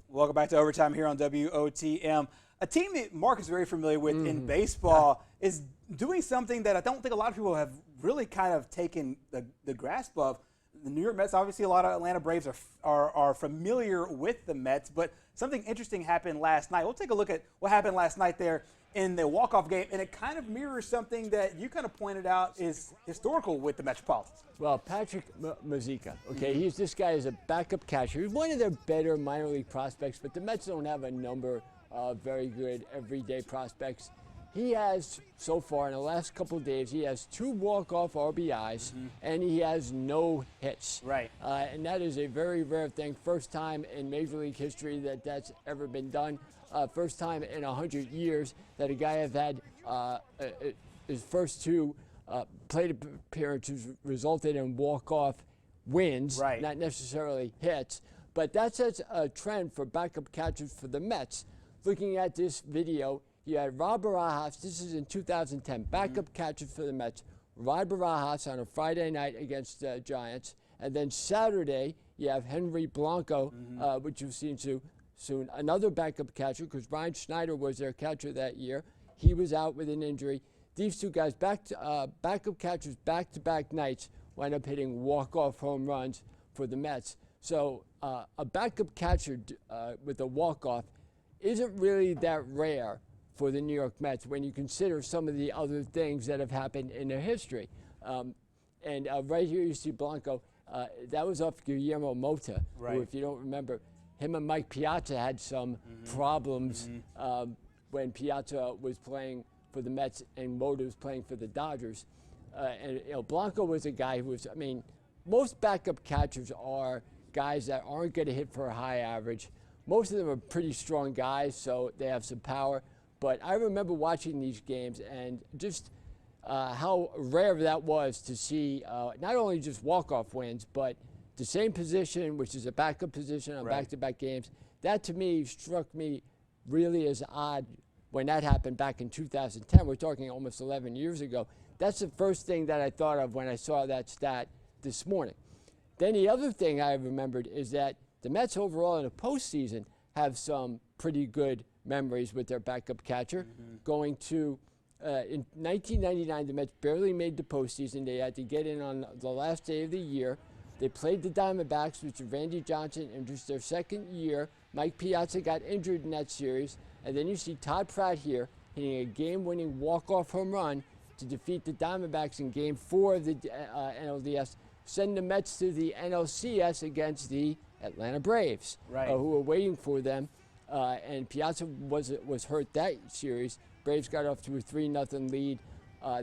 Welcome back to Overtime here on WOTM. A team that Mark is very familiar with in baseball is doing something that I don't think a lot of people have really kind of taken the grasp of. The New York Mets, obviously a lot of Atlanta Braves are familiar with the Mets, but something interesting happened last night. We'll take a look at what happened last night there in the walk-off game, and it kind of mirrors something that you kind of pointed out is historical with the Metropolitans. Well, Patrick Mazeika, okay, this guy is a backup catcher. He's one of their better minor league prospects, but the Mets don't have a number of very good everyday prospects. He has, so far in the last couple of days, he has 2 walk-off RBIs, and he has no hits. Right. And that is a very rare thing. First time in Major League history that that's ever been done. First time in 100 years that a guy has had his first 2 plate appearances resulted in walk-off wins, right, not necessarily hits. But that's a trend for backup catchers for the Mets. Looking at this video, you had Rob Barajas, this is in 2010, backup catcher for the Mets. Rob Barajas on a Friday night against the Giants. And then Saturday, you have Henry Blanco, which you've seen soon, another backup catcher, because Ryan Schneider was their catcher that year. He was out with an injury. These 2 guys, backup catchers, back-to-back nights, wind up hitting walk-off home runs for the Mets. So a backup catcher with a walk-off isn't really that rare for the New York Mets when you consider some of the other things that have happened in their history. And right here you see Blanco. That was off Guillermo Mota, who, if you don't remember, him and Mike Piazza had some problems when Piazza was playing for the Mets and Mota was playing for the Dodgers. And Blanco was a guy who was, most backup catchers are guys that aren't going to hit for a high average. Most of them are pretty strong guys, so they have some power. But I remember watching these games and just how rare that was to see not only just walk-off wins, but the same position, which is a backup position on back-to-back games. That, to me, struck me really as odd when that happened back in 2010. We're talking almost 11 years ago. That's the first thing that I thought of when I saw that stat this morning. Then the other thing I remembered is that the Mets overall in the postseason have some pretty good memories with their backup catcher. Going to, in 1999, the Mets barely made the postseason. They had to get in on the last day of the year. They played the Diamondbacks, which is Randy Johnson, in just their second year. Mike Piazza got injured in that series. And then you see Todd Pratt here hitting a game-winning walk-off home run to defeat the Diamondbacks in Game 4 of the NLDS, send the Mets to the NLCS against the Atlanta Braves, who were waiting for them. And Piazza was hurt that series. Braves got off to a 3-0 lead.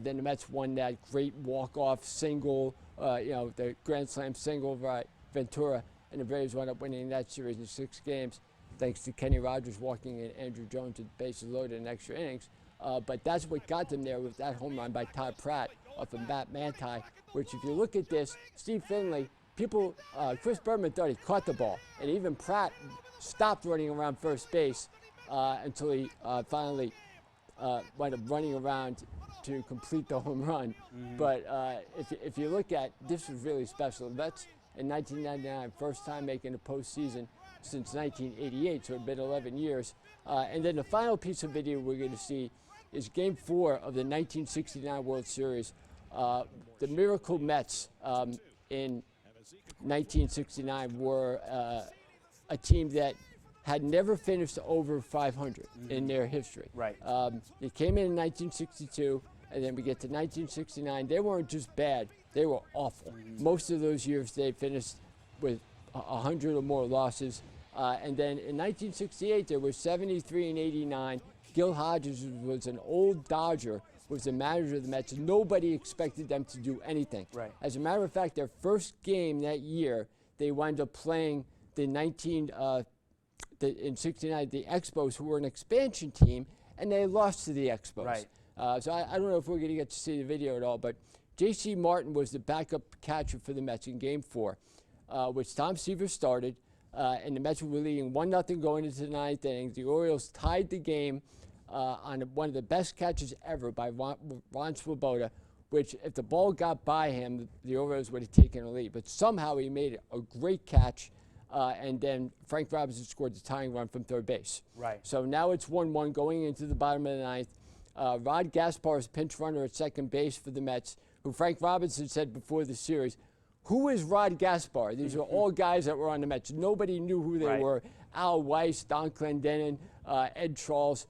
Then the Mets won that great walk-off single, the Grand Slam single by Ventura, and the Braves wound up winning that series in 6 games, thanks to Kenny Rogers walking in Andrew Jones with bases loaded in extra innings. But that's what got them there with that home run by Todd Pratt off of Matt Manti, which if you look at this, Steve Finley, Chris Berman thought he caught the ball, and even Pratt stopped running around first base until he finally wound up running around to complete the home run. But if you look at, this was really special. The Mets in 1999, first time making the postseason since 1988, so it's been 11 years. And then the final piece of video we're going to see is Game 4 of the 1969 World Series. The Miracle Mets in 1969 were a team that had never finished over 500 in their history. They came in 1962, and then we get to 1969. They weren't just bad, they were awful. Most of those years they finished with 100 or more losses. And then in 1968, there were 73 and 89. Gil Hodges was an old Dodger, was the manager of the Mets. Nobody expected them to do anything. As a matter of fact, their first game that year, they wound up playing in 69, the Expos, who were an expansion team, and they lost to the Expos. So I don't know if we're going to get to see the video at all, but J.C. Martin was the backup catcher for the Mets in Game 4, which Tom Seaver started, and the Mets were leading 1-0 going into the 9th inning. The Orioles tied the game on one of the best catches ever by Ron Swoboda, which if the ball got by him, the Orioles would have taken a lead. But somehow he made a great catch and then Frank Robinson scored the tying run from third base. Right. So now it's 1-1 going into the bottom of the ninth. Rod Gaspar is pinch runner at second base for the Mets, who Frank Robinson said before the series, who is Rod Gaspar? These are all guys that were on the Mets. Nobody knew who they were. Al Weiss, Don Clendenin, Ed Charles,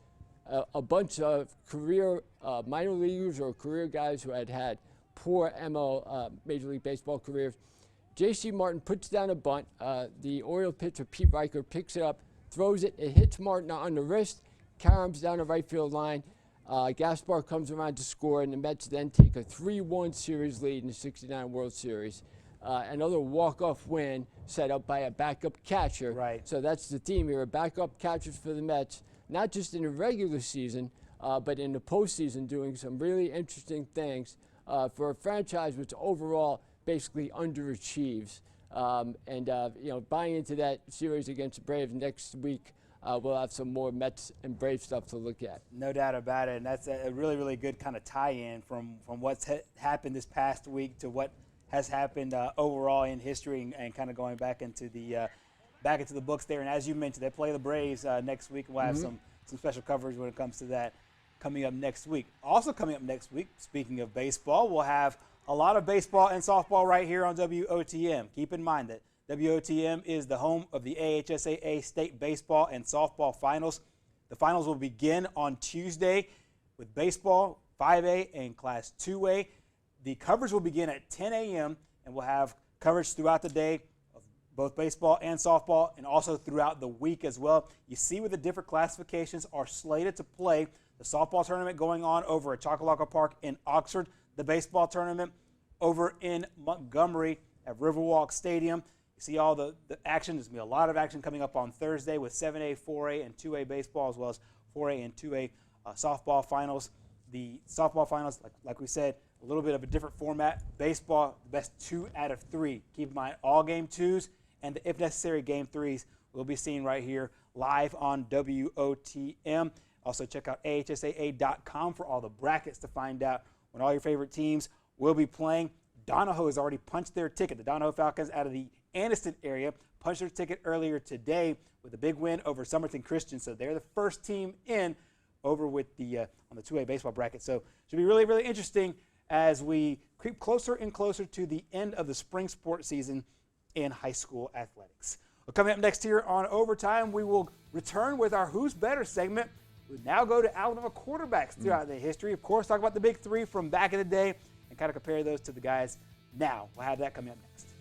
a bunch of career minor leaguers or career guys who had poor Major League Baseball careers. J.C. Martin puts down a bunt. The Oriole pitcher, Pete Riker, picks it up, throws it. It hits Martin on the wrist, caroms down the right field line. Gaspar comes around to score, and the Mets then take a 3-1 series lead in the '69 World Series. Another walk-off win set up by a backup catcher. Right. So that's the theme here, backup catchers for the Mets, not just in the regular season, but in the postseason, doing some really interesting things for a franchise which overall basically underachieves. Buying into that series against the Braves next week, we'll have some more Mets and Braves stuff to look at. No doubt about it, and that's a really, really good kind of tie-in from what's happened this past week to what has happened overall in history, and kind of going back into the books there. And as you mentioned, they play the Braves next week. We'll have some special coverage when it comes to that coming up next week. Also coming up next week, speaking of baseball, we'll have a lot of baseball and softball right here on WOTM. Keep in mind that WOTM is the home of the AHSAA State Baseball and Softball Finals. The finals will begin on Tuesday with baseball, 5A and Class 2A. The coverage will begin at 10 a.m. and we'll have coverage throughout the day of both baseball and softball, and also throughout the week as well. You see where the different classifications are slated to play. The softball tournament going on over at Choccolocco Park in Oxford. The baseball tournament over in Montgomery at Riverwalk Stadium. You see all the action. There's going to be a lot of action coming up on Thursday with 7A, 4A, and 2A baseball, as well as 4A and 2A softball finals. The softball finals, like we said, a little bit of a different format. Baseball, the best 2 out of 3. Keep in mind, all game 2s and, if necessary, game 3s will be seen right here live on WOTM. Also, check out AHSAA.com for all the brackets to find out when all your favorite teams will be playing. Donahoe has already punched their ticket. The Donahoe Falcons out of the Anniston area punched their ticket earlier today with a big win over Somerton Christian. So they're the first team in over with the on the 2A baseball bracket. So it should be really, really interesting as we creep closer and closer to the end of the spring sports season in high school athletics. Well, coming up next here on Overtime, we will return with our Who's Better segment. We now go to Alabama quarterbacks throughout the history. Of course, talk about the big three from back in the day and kind of compare those to the guys now. We'll have that coming up next.